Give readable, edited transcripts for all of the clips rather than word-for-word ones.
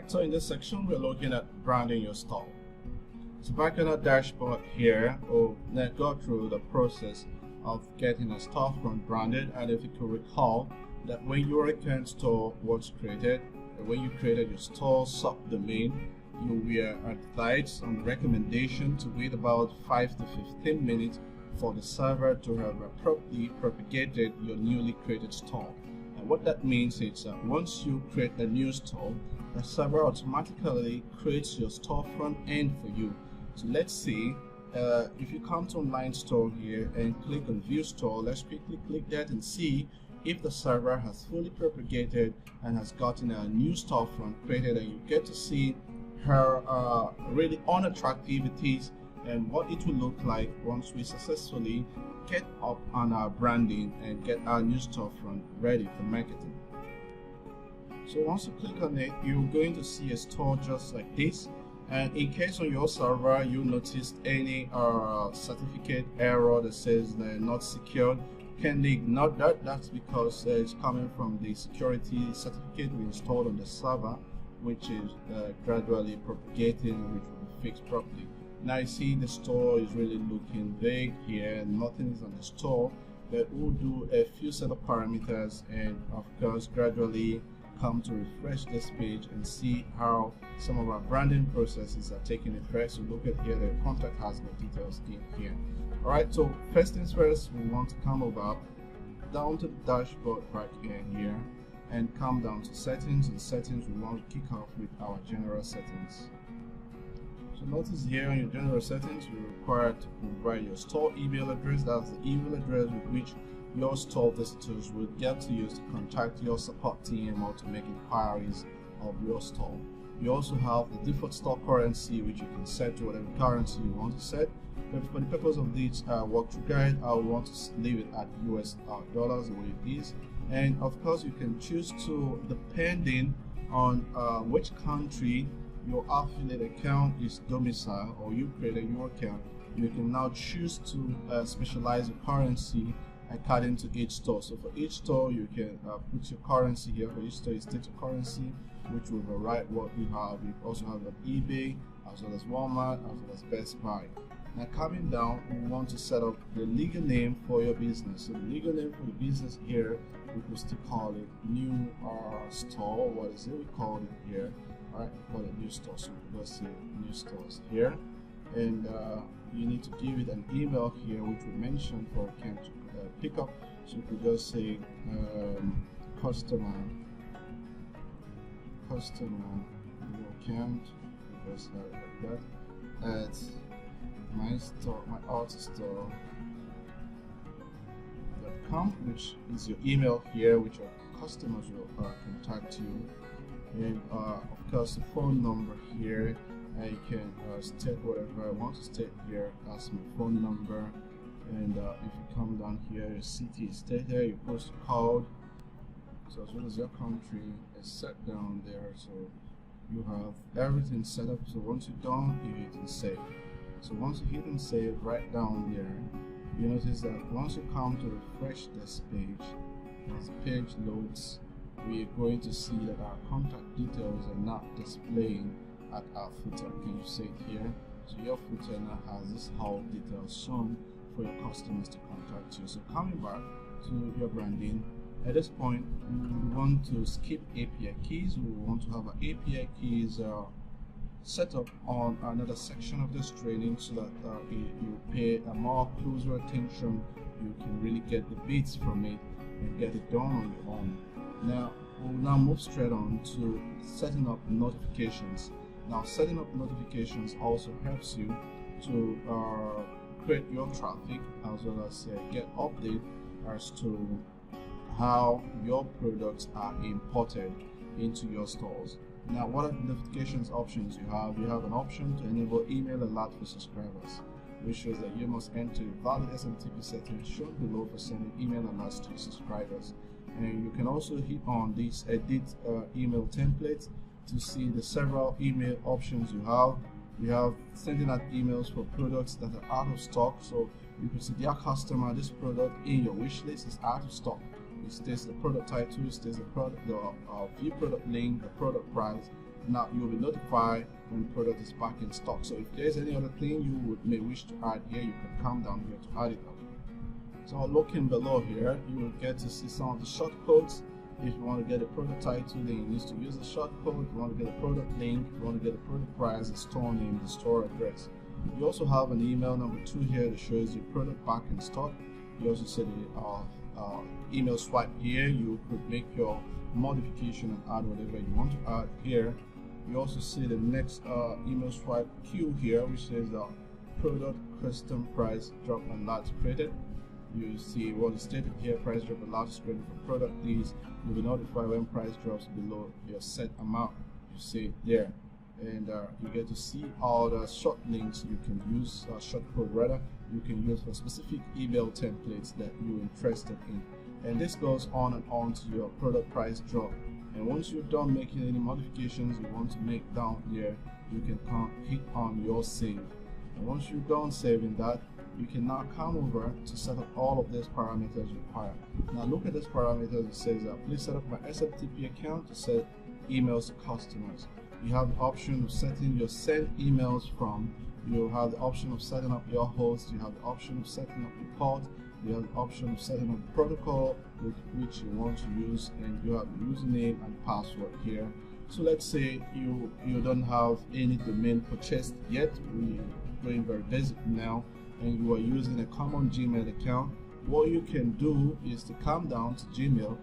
So in this section, we're looking at branding your store. So back on our dashboard here, we'll go through the process of getting a storefront branded. And if you could recall that when your account store was created, when you created your store subdomain, you were advised on the recommendation to wait about 5 to 15 minutes for the server to have properly propagated your newly created store. And what that means is that once you create a new store, the server automatically creates your storefront end for you. So let's see, if you come to online store here and click on view store, let's quickly click that and see if the server has fully propagated and has gotten a new storefront created, and you get to see her really on attractivities and what it will look like once we successfully get up on our branding and get our new storefront ready for marketing. So once you click on it, you're going to see a store just like this. And in case on your server you noticed any certificate error that says they're not secured, can they ignore that? That's because it's coming from the security certificate we installed on the server, which is gradually propagating, which will be fixed properly. Now you see the store is really looking vague here, nothing is on the store, but we'll do a few set of parameters and of course gradually come to refresh this page and see how some of our branding processes are taking effect. So look at here, the contact has no details in here. Alright, so first things first, we want to come over down to the dashboard right here and come down to settings. In settings, we want to kick off with our general settings. So notice here on your general settings, you're required to provide your store email address. That's the email address with which your store visitors will get to use to contact your support team or to make inquiries of your store. You also have the default store currency, which you can set to whatever currency you want to set. But for the purpose of this walkthrough guide, I want to leave it at US dollars the way it is. And of course, you can choose to, depending on which country your affiliate account is domiciled or you created your account, you can now choose to specialize your currency according to each store. So for each store, you can put your currency here. For each store, you state your currency, which will override what you have. You also have eBay, as well as Walmart, as well as Best Buy. Now coming down, we want to set up the legal name for your business. So the legal name for the business here, we could still call it new store. What is it? We call it here. Alright, we call it new store. So we'll just say new stores here. And you need to give it an email here, which we mentioned for account pickup. So you could just say customer your account, just like that, at my store, my AutoStore.com, which is your email here, which your customers will contact you. And of course the phone number here, you can state whatever I want to state here as my phone number. And if you come down here, your city is stated there, your postal code, so as well as your country is set down there. So you have everything set up. So once you're done, you hit and save. So once you hit and save right down there, you notice that once you come to refresh this page, as the page loads, we are going to see that our contact details are not displaying at our footer. Can you see it here? So your footer now has this whole details shown for your customers to contact you. So coming back to your branding, at this point we want to skip API keys. We want to have our API keys set up on another section of this training, so that you pay a more closer attention. You can really get the bits from it and get it done on your own. Now we'll now move straight on to setting up notifications. Now setting up notifications also helps you to create your traffic, as well as get update as to how your products are imported into your stores. Now, what are the notifications options you have? You have an option to enable email alert for subscribers, which shows that you must enter a valid SMTP setting shown below for sending email alerts to your subscribers. And you can also hit on this edit email template to see the several email options you have. You have sending out emails for products that are out of stock. So you can see, dear customer, this product in your wish list is out of stock. It states the product title, it states the product, the view product link, the product price, Now you'll be notified when product is back in stock. So if there's any other thing you may wish to add here, you can come down here to add it up. So looking below here, you will get to see some of the shortcodes. If you want to get a product title, then you need to use the shortcode. If you want to get a product link, if you want to get a product price, the store name, the store address. You also have an email number 2 here that shows your product back in stock. You also see the email swipe here. You could make your modification and add whatever you want to add here. You also see the next email swipe queue here, which says the product custom price drop alert created. You see what is stated here: price drop alert is created for product. These you'll be notified when price drops below your set amount. You see it there, and you get to see all the short links you can use, short code rather, you can use for specific email templates that you're interested in. And this goes on and on to your product price drop. And once you're done making any modifications you want to make down here, you can hit on your save. And once you're done saving that, you can now come over to set up all of these parameters required. Now look at this parameters. It says please set up my SMTP account to set emails to customers. You have the option of setting your send emails from. You have the option of setting up your host. You have the option of setting up your port. You have the option of setting up the protocol with which you want to use, and you have the username and password here. So let's say you don't have any domain purchased yet. We're going very basic now, and you are using a common Gmail account. What you can do is to come down to Gmail,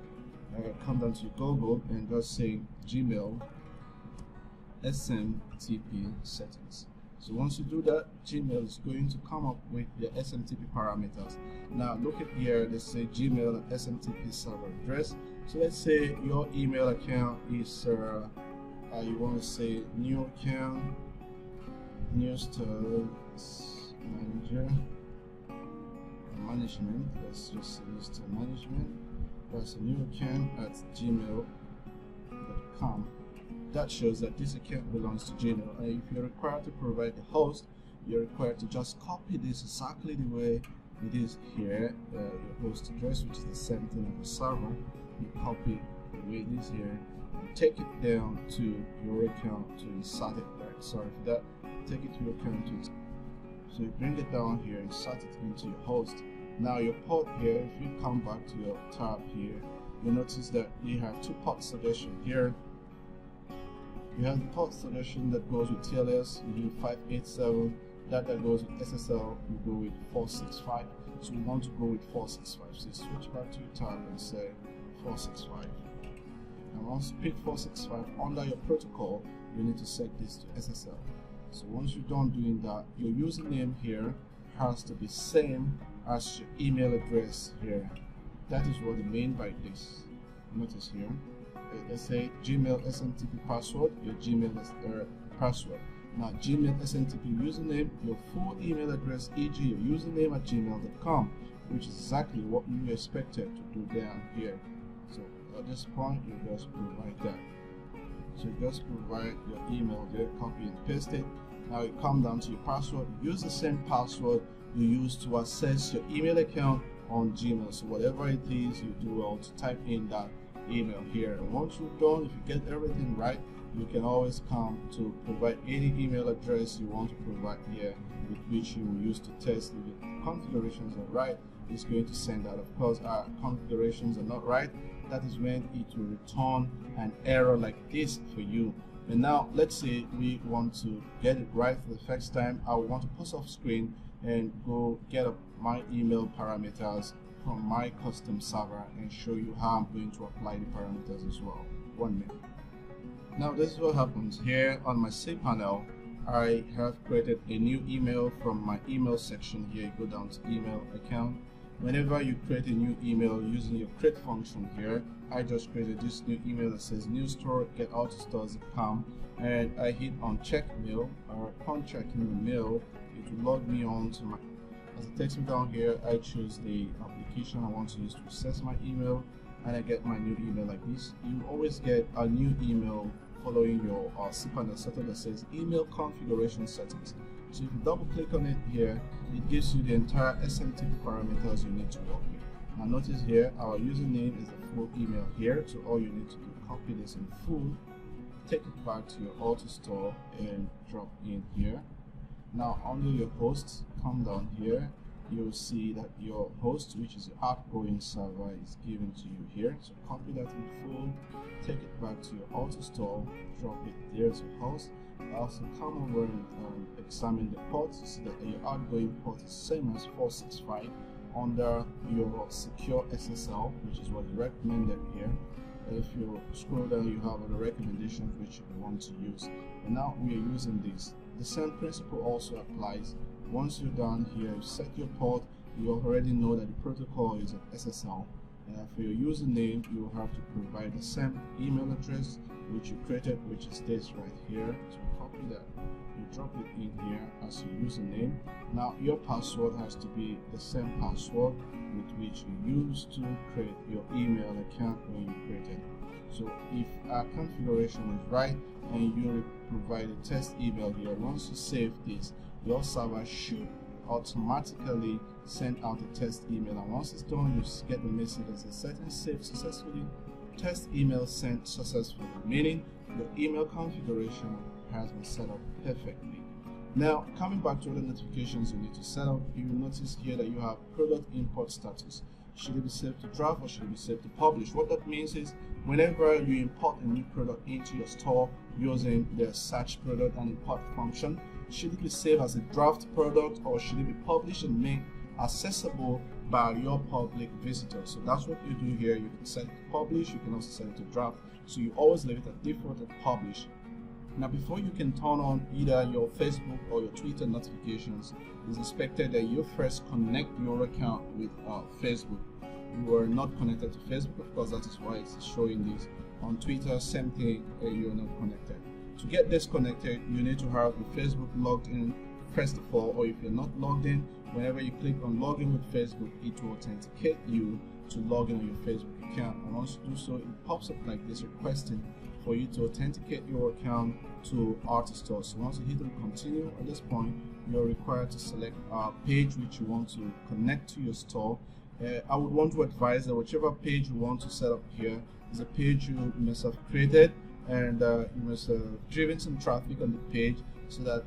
come down to Google and just say Gmail SMTP settings. So once you do that, Gmail is going to come up with your SMTP parameters. Now look at here, they say Gmail and SMTP server address. So let's say your email account is you want to say new account, new stores manager management. Let's just say store management. That's a new account at gmail.com. That shows that this account belongs to Gmail. And if you're required to provide the host, you're required to just copy this exactly the way it is here, your host address, which is the same thing as the server. You copy the way it is here, and take it down to your account to insert it. Right? Sorry for that. Take it to your account to insert. So you bring it down here, insert it into your host. Now your port here, if you come back to your tab here, you'll notice that you have 2 port suggestions here. You have the port selection that goes with TLS, you do 587, that goes with SSL, you go with 465. So we want to go with 465. So switch back to your tab and say 465. And once you pick 465 under your protocol, you need to set this to SSL. So once you're done doing that, your username here has to be same as your email address here. That is what they mean by this. Notice here. Let's say Gmail SMTP password, your Gmail password. Now Gmail SMTP username, your full email address, e.g. your username at gmail.com, which is exactly what you expected to do down here. So at this point, you just provide that. So you just provide your email there, copy and paste it. Now you come down to your password, use the same password you use to access your email account on Gmail. So whatever it is, you do well to type in that email here. And once you're done, if you get everything right, you can always come to provide any email address you want to provide here, with which you will use to test if the configurations are right. It's going to send out. Of course, our configurations are not right. That is when it will return an error like this for you. And now let's say we want to get it right for the first time. I want to pause off screen and go get up my email parameters from my custom server and show you how I'm going to apply the parameters as well. 1 minute. Now this is what happens here on my cPanel. I have created a new email from my email section here. You go down to email account. Whenever you create a new email using your create function here, I just created this new email that says new store getautostores.com, and I hit on check mail. Upon checking the mail, it will log me on to my. As it takes me down here, I choose the application I want to use to access my email, and I get my new email like this. You always get a new email following your cPanel setup that says email configuration settings. So if you double click on it here, it gives you the entire SMTP parameters you need to work with. Now notice here, our username is the full email here, so all you need to do, copy this in full, take it back to your AutoStore and drop in here. Now under your hosts, come down here, you'll see that your host, which is the outgoing server, is given to you here. So copy that in full, take it back to your AutoStore, drop it there to host. Also come over and examine the ports. See that your outgoing port is same as 465 under your secure SSL, which is what is recommended here. If you scroll down, you have other recommendations which you want to use, and now we are using this. The same principle also applies. Once you're done here, you set your port. You already know that the protocol is an SSL. For your username, you will have to provide the same email address which you created, which is this right here. So copy that, you drop it in here as your username. Now your password has to be the same password with which you used to create your email account when you created. So if our configuration is right and you provide a test email here, once you save this, your server should automatically send out a test email, and once it's done, you get the message that says setting saved successfully, test email sent successfully, meaning your email configuration has been set up perfectly. Now coming back to the notifications you need to set up, you will notice here that you have product import status. Should it be saved to draft or should it be saved to publish? What that means is whenever you import a new product into your store using the search product and import function, should it be saved as a draft product or should it be published and made accessible by your public visitors? So that's what you do here. You can set it to publish, you can also set it to draft. So you always leave it at default and publish. Now before you can turn on either your Facebook or your Twitter notifications, it's expected that you first connect your account with Facebook. You are not connected to Facebook, of course, that is why it's showing this. On Twitter, same thing, you're not connected. To get disconnected, you need to have your Facebook logged in first of all, or if you're not logged in, whenever you click on login with Facebook, it will authenticate you to log in on your Facebook account. And once you do so, it pops up like this requesting for you to authenticate your account to AutoStore. So once you hit on continue, at this point you're required to select a page which you want to connect to your store. I would want to advise that whichever page you want to set up here is a page you must have created, and you must have driven some traffic on the page so that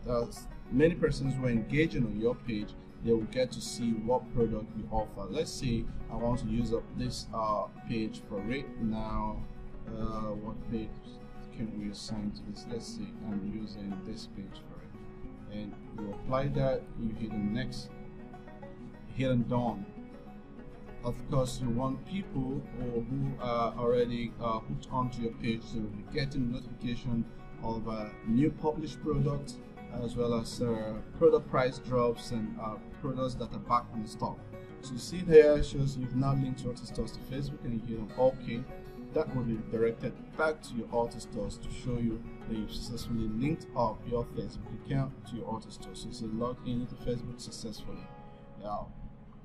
many persons who are engaging on your page, they will get to see what product you offer. Let's say I want to use up this page for it. Now what page can we assign to this? Let's say I'm using this page for it, and you apply that, you hit on next, hit on done. Of course, you want people who are already hooked onto your page to be getting notification of new published products, as well as product price drops and products that are back on stock. So you see there, it shows you've now linked your AutoStores to Facebook, and you hit on OK. That will be directed back to your AutoStores to show you that you've successfully linked up your Facebook account to your AutoStore. So it's logged into Facebook successfully. Now,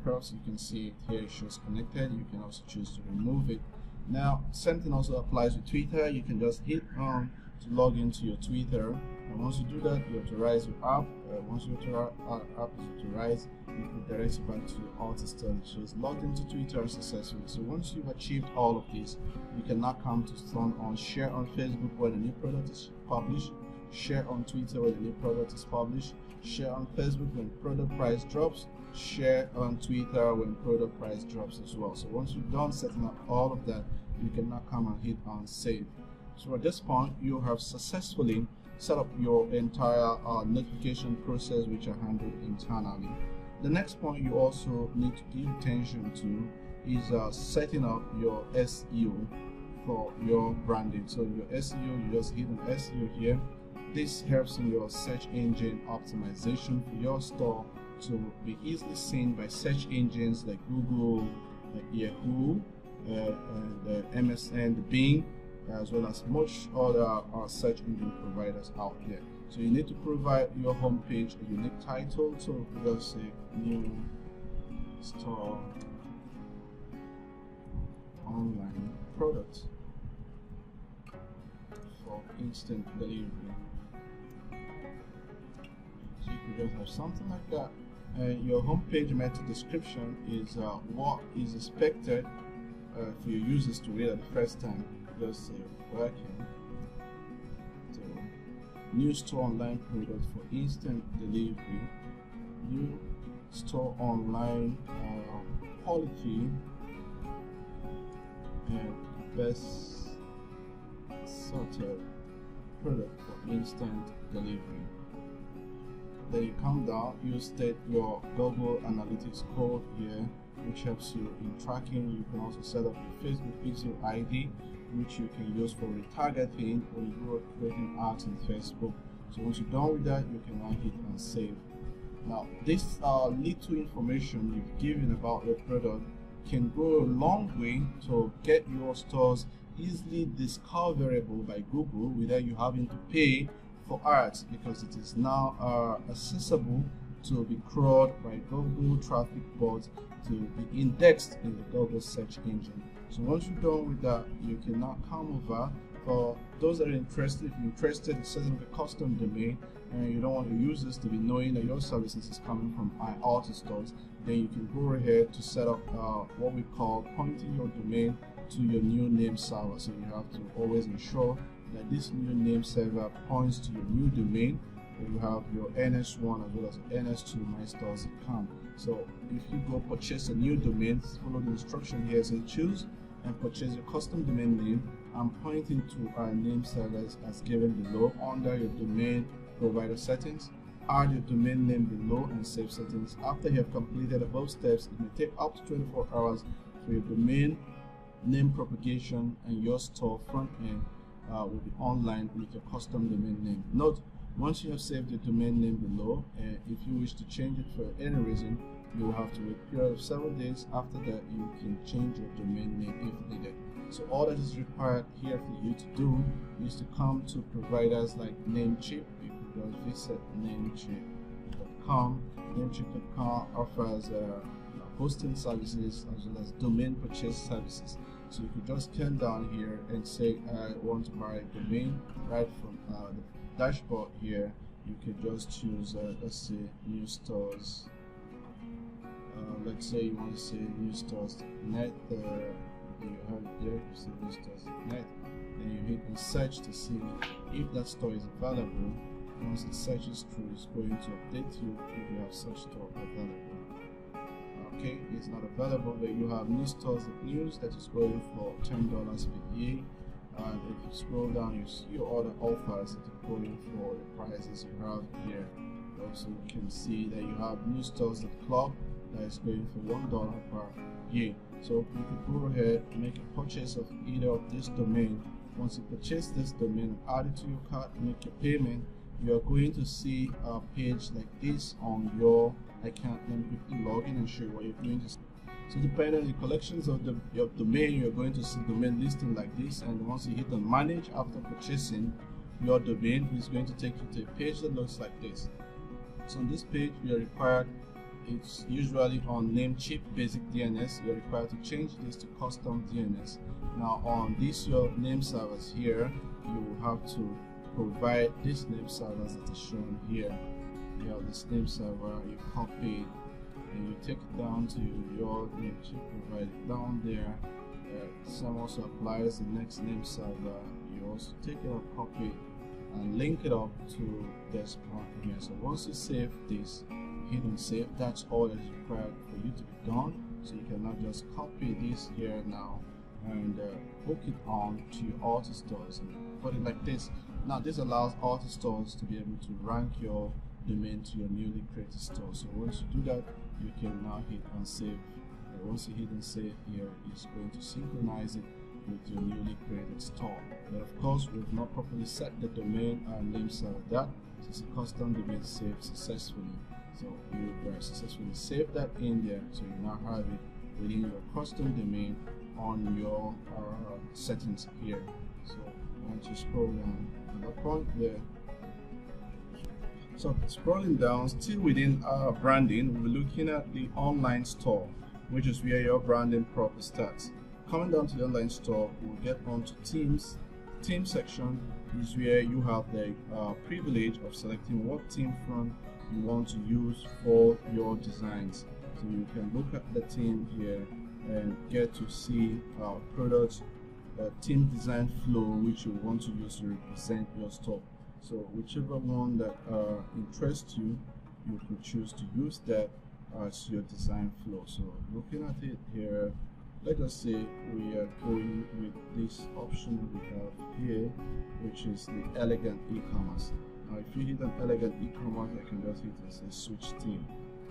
across you can see it here, it shows connected. You can also choose to remove it. Now, same thing also applies with Twitter. You can just hit on to log into your Twitter, and once you do that, you authorize your app. Once your app is authorized, it directs you back to your AutoStore. It shows logged into Twitter successfully. So once you've achieved all of this, you can now come to turn on share on Facebook when a new product is published, share on Twitter when a new product is published, share on Facebook when product price drops, share on Twitter when product price drops as well. So once you've done setting up all of that, you can now come and hit on save. So at this point, you have successfully set up your entire notification process, which are handled internally. The next point you also need to give attention to is setting up your SEO for your branding. So your SEO, you just hit on SEO here. This helps in your search engine optimization for your store to be easily seen by search engines like Google, Yahoo, and MSN, Bing, as well as much other search engine providers out there. So you need to provide your homepage a unique title. So let's say new store online products for instant delivery. So you could just have something like that. And your homepage meta description is what is expected for your users to read at the first time. Just say working new store online product for instant delivery, new store online quality and best sorted product for instant delivery. Then you come down, you state your Google Analytics code here, which helps you in tracking. You can also set up your Facebook Pixel ID, which you can use for retargeting when you are creating ads in Facebook. So once you're done with that, you can now hit and save. Now this little information you've given about your product can go a long way to get your stores easily discoverable by Google without you having to pay for ads, because it is now accessible to be crawled by Google traffic bots to be indexed in the Google search engine. So once you're done with that, you can now come over. For those that are interested, if you're interested in setting up a custom domain and you don't want your users to be knowing that your services is coming from iAutoStores, then you can go ahead to set up what we call pointing your domain to your new name server. So you have to always ensure that this new name server points to your new domain. You have your NS1 as well as NS2 mystores.com. So if you go purchase a new domain, follow the instruction here. So choose and purchase your custom domain name. I'm pointing to our name servers as given below. Under your domain provider settings, add your domain name below and save settings. After you have completed above steps, it may take up to 24 hours for your domain name propagation and your store front end will be online with your custom domain name. Note, once you have saved your domain name below, if you wish to change it for any reason, you will have to wait a period of 7 days. After that, you can change your domain name if needed. So all that is required here for you to do is to come to providers like Namecheap. You can just visit Namecheap.com. Namecheap.com offers hosting services as well as domain purchase services. So you could just come down here and say I want to buy a domain. Right from the dashboard here, you could just choose let's say new stores. Let's say you want to say new stores.net. You have it there, you see new stores.net. Then you hit and search to see if that store is available. Once it searches through, it's going to update you if you have such store available. Okay, it's not available, but you have new stores news that is going for $10 per year. And if you scroll down, you see other offers that are going for the prices you have here. You also can see that you have new stores.club that is going for $1 per year. So you could go ahead and make a purchase of either of this domain. Once you purchase this domain and add it to your cart, make your payment, you are going to see a page like this on your account. Let me quickly log in and show you what you're going to see. So depending on the collections of your domain, you're going to see domain listing like this, and once you hit on manage after purchasing your domain, it's going to take you to a page that looks like this. So on this page, you are required, it's usually on Namecheap basic DNS, you're required to change this to custom DNS. Now on these your name servers here, you will have to provide these name servers that is shown here. You have this name server, you copy it, and you take it down to your Namecheap, provide it down there. Same also applies the next name server. You also take it up, copy it, and link it up to this point here. So once you save this, hit and save. That's all that is required for you to be done. So you can now just copy this here now and hook it on to your AutoStores and put it like this. Now this allows AutoStores to be able to rank your domain to your newly created store. So once you do that, you can now hit and save. And once you hit and save here, it's going to synchronize it with your newly created store. But of course, we've not properly set the domain and name server that, since the custom domain saved successfully. So you successfully saved that in there, so you now have it within your custom domain on your settings here. So once you scroll down to that point there. So scrolling down, still within our branding, we're looking at the online store, which is where your branding proper starts. Coming down to the online store, we'll get onto themes. Theme section is where you have the privilege of selecting what theme front you want to use for your designs. So you can look at the theme here and get to see product theme design flow which you want to use to represent your store. So whichever one that interests you, you could choose to use that as your design flow. So looking at it here, let us say we are going with this option we have here, which is the elegant e-commerce. Now if you hit an elegant e-commerce, I can just hit and say switch theme.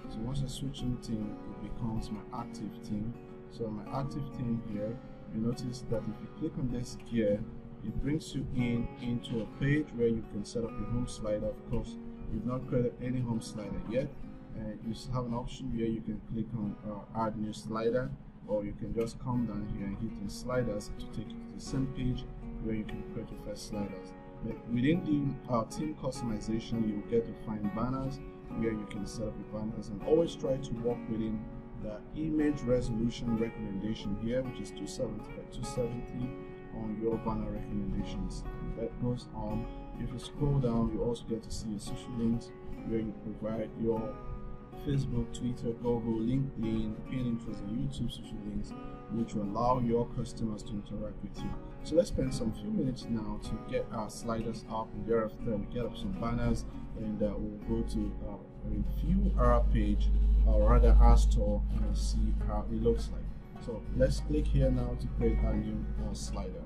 So once I switch in theme, it becomes my active theme. So my active theme here, you notice that if you click on this gear, it brings you into a page where you can set up your home slider. Of course, you've not created any home slider yet, and you have an option where you can click on add new slider, or you can just come down here and hit on sliders to take you to the same page where you can create your first sliders. But within the theme customization, you'll get to find banners where you can set up your banners, and always try to work within the image resolution recommendation here, which is 270 by 270 on your banner recommendations. And that goes on. If you scroll down, you also get to see your social links where you provide your Facebook, Twitter, Google, LinkedIn, Pinterest, and YouTube social links, which will allow your customers to interact with you. So let's spend some few minutes now to get our sliders up, and thereafter we get up some banners, and we'll go to review our page, or rather our store, and see how it looks like. So let's click here now to create our new slider.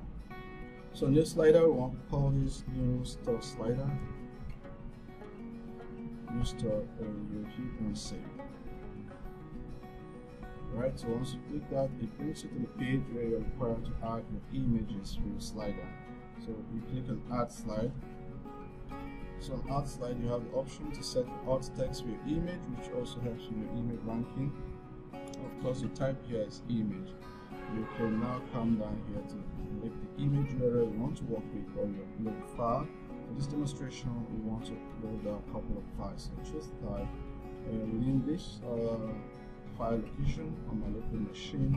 So new slider, we want to call this new store slider. New store, and you hit and save. Right, so once you click that, it brings you to the page where you're required to add your images for your slider. So you click on add slide. So on add slide, you have the option to set alt text for your image, which also helps with your image ranking. Of course, you type here is image. You can now come down here to select the image URL you want to work with, or your load file. For this demonstration, we want to load a couple of files. So choose file. Within this file location on my local machine,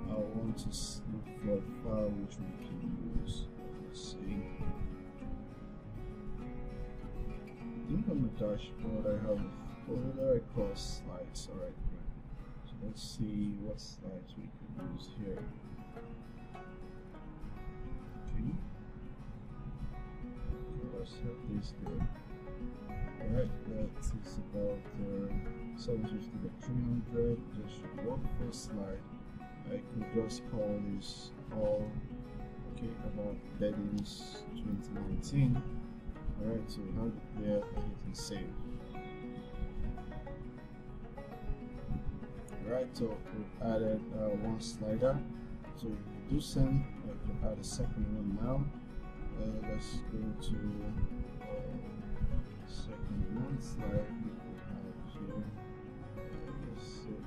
I want to look for a file which we can use. Let's see. I think on the dashboard I have a folder I call slides. Alright, great. So let's see what slides we can use here. Okay. Let's have this there. Alright, that is about 750 by 300. Just should work for slide. I could just call this all okay about beddings 2019. Alright, so we have it there, and you can save. Alright, so we've added one slider. So if you do send, I can add a second one now. Let's go to second one slide we have here. Let's see.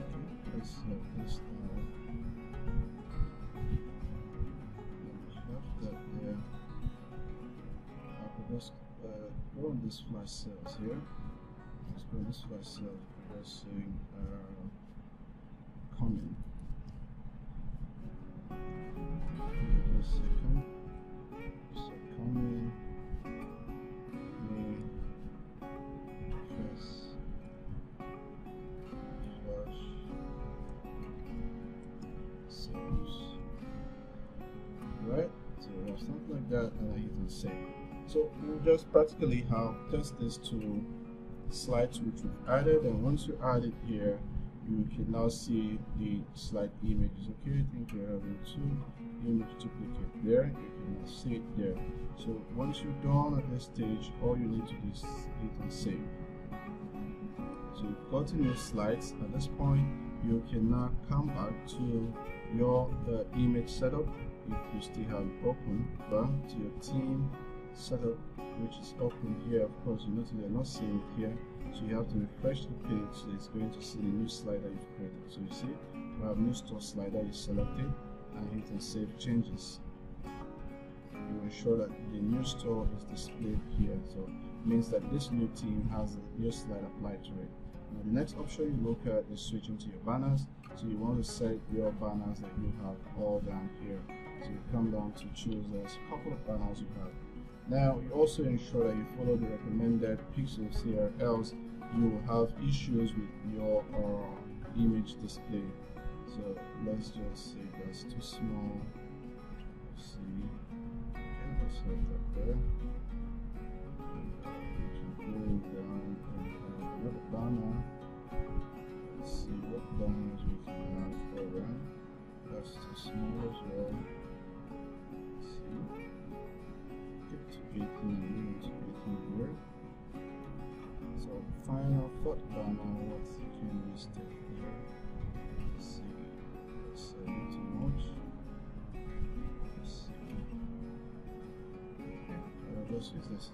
Okay, let's have this now. Have that there. I could just go on this flash cells here. Let's go on this flash cell. We're just saying comment. Just a second. So comment. Press flash cells. Right? So we have something like that, and I hit and save. So we'll just practically have test this to slides which we've added, and once you add it here, you can now see the slide images. Okay, I think we're having two image duplicate there. You can now see it there. So once you're done at this stage, all you need to do is hit and save. So you've gotten your slides. At this point, you can now come back to your image setup if you still have it open, but to your theme setup, which is open here. Of course, you notice they're not seeing it here, so you have to refresh the page, so it's going to see the new slider you've created. So you see we have new store slider, you select it and hit and save changes. You ensure that the new store is displayed here, so it means that this new theme has a new slide applied to it. Now the next option you look at is switching to your banners. So you want to set your banners that you have all down here. So you come down to choose as a couple of banners you have. Now you also ensure that you follow the recommended pixels here, else you will have issues with your image display. So let's just say that's too small. Let's see. set up there. Going down and have another banner. Let's see what banners we can have for them. That's too small as well. Let's see. Get to 18 and to 18 here. So final thought banner, what can we stick here? Let's see. Let's say not too much. Let's see. Okay, I'll just use this.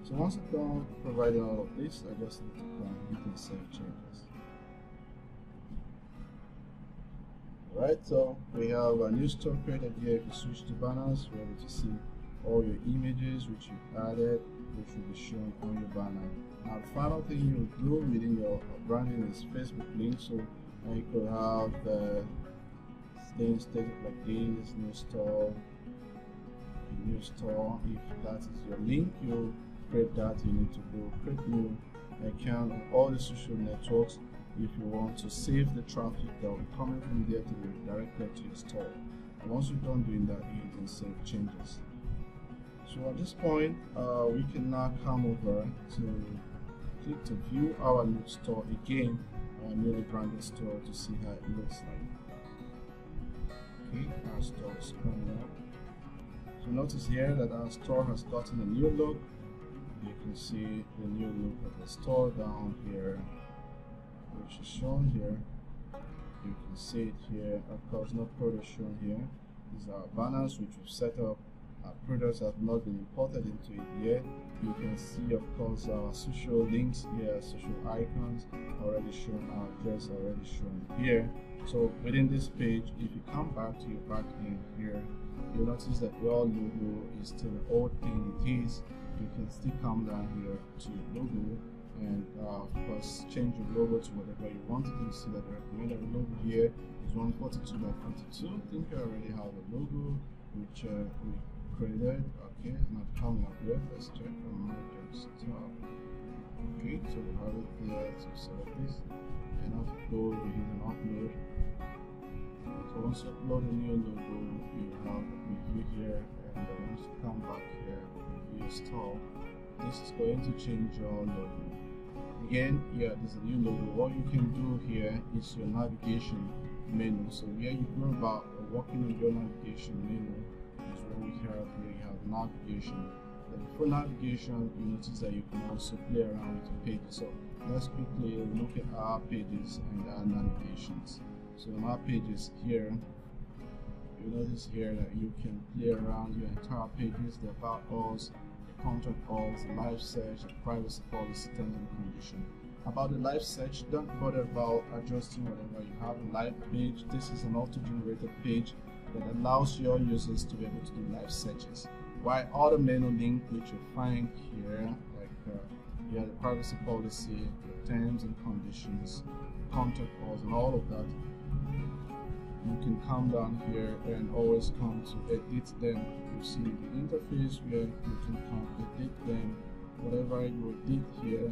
So once I'm done providing all of this, I just need to come and hit and save changes. Alright, so we have a new store created here. If you switch to banners, we're able to see all your images which you've added, which will be shown on your banner. Now the final thing you'll do within your branding is Facebook links. So you could have things stated like this, new store. If that is your link, you create that. You need to go create new account on all the social networks if you want to save the traffic that will be coming from there to be redirected to your store. And once you're done doing that, you can save changes. So at this point, we can now come over to click to view our new store again, our newly branded store, to see how it looks like. Okay, our store is coming up. So notice here that our store has gotten a new look. You can see the new look of the store down here, which is shown here. You can see it here. Of course, no product shown here. These are banners which we've set up. Our products have not been imported into it yet. You can see, of course, our social links here, social icons already shown, our address already shown here. So within this page, if you come back to your back end here, you'll notice that your logo is still the old thing it is. You can still come down here to your logo and of course change your logo to whatever you want. You can see that the recommended logo here is 142 by 42. I think I already have a logo which we created. Okay, it's not coming up yet. Let's check on my desktop. Okay, so we have it there. So select this and after go we hit an upload. So once you upload a new logo, you have a preview here, and once you come back here, preview store, this is going to change your logo. Again, yeah, there's a new logo. What you can do here is your navigation menu. So where you go about working on your navigation menu is where we have here. You have navigation. Then for navigation, you notice that you can also play around with your pages. So let's quickly look at our pages and our navigations. So in our pages here, you notice here that you can play around your entire pages, the about us, the contact us, the live search, the privacy policy, terms and conditions. About the live search, don't bother about adjusting whatever you have. A live page, this is an auto-generated page that allows your users to be able to do live searches. While other menu link which you find here, like you have the privacy policy, the terms and conditions, contact us, and all of that, you can come down here and always come to edit them. You see the interface where you can come edit them, whatever you edit here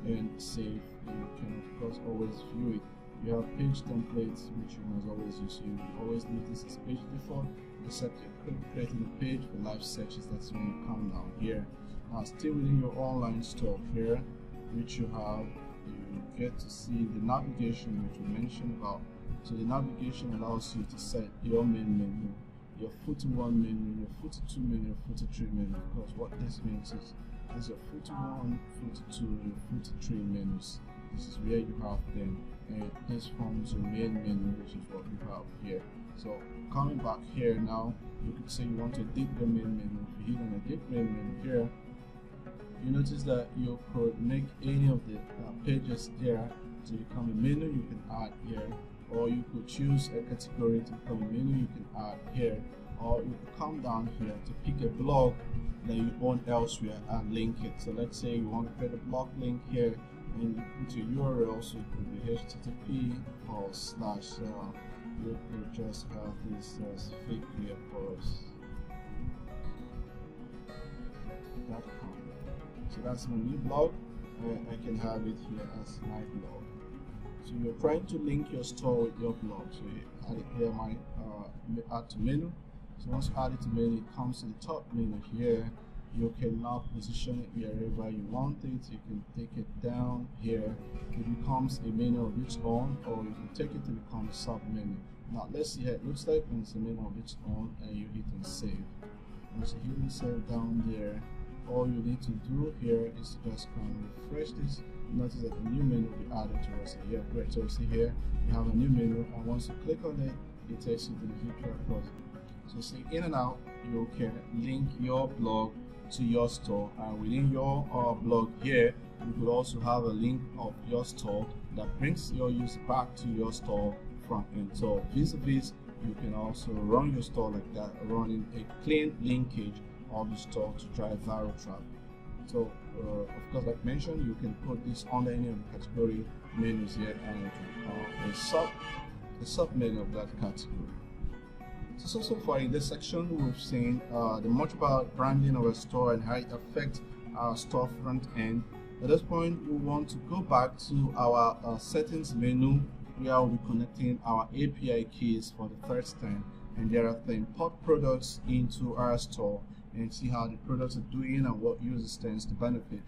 and save. You can of course always view it. You have page templates which you must always use. You always need this as page default, except you're creating a page for live searches. That's when you come down here. Now still within your online store here, which you have, you get to see the navigation which we mentioned about. So the navigation allows you to set your main menu, your footer 1 menu, your footer 2 menu, your footer 3 menu. Because what this means is your footer 1, footer 2, your footer 3 menus. This is where you have them, and this forms your main menu, which is what you have here. So coming back here now, you could say you want to edit the main menu. If you hit on edit main menu here, you notice that you could make any of the pages there to become a menu. You can add here, or you could choose a category to become a menu. You can add here, or you could come down here to pick a blog that you own elsewhere and link it. So let's say you want to create a blog link here and you put your URL, so it could be http / you could just have this as fake here for us. So that's my new blog, and I can have it here as my blog. So you're trying to link your store with your blog. So you add it here, my add to menu. So once you add it to menu, it comes to the top menu here. You can now position it wherever you want it. You can take it down here. It becomes a menu of its own, or you can take it to become a sub menu. Now let's see how it looks like when it's a menu of its own and you hit and save. Once you hit and save down there, all you need to do here is to just come and refresh this. Notice that a new menu will be added to us here. Great. So see here, you have a new menu, and once you click on it, it takes you to the virtual closet. So see, in and out, you can link your blog to your store, and within your blog here, you could also have a link of your store that brings your user back to your store front end. So vis-a-vis, you can also run your store like that, running a clean linkage of the store to drive viral traffic. So of course, like mentioned, you can put this under any of the category menus here, and it will become a sub menu of that category. So far in this section, we've seen much about branding of a store and how it affects our store front end. At this point, we want to go back to our settings menu, where we'll be connecting our API keys for the first time, and thereafter import products into our store and see how the products are doing and what users stand to benefit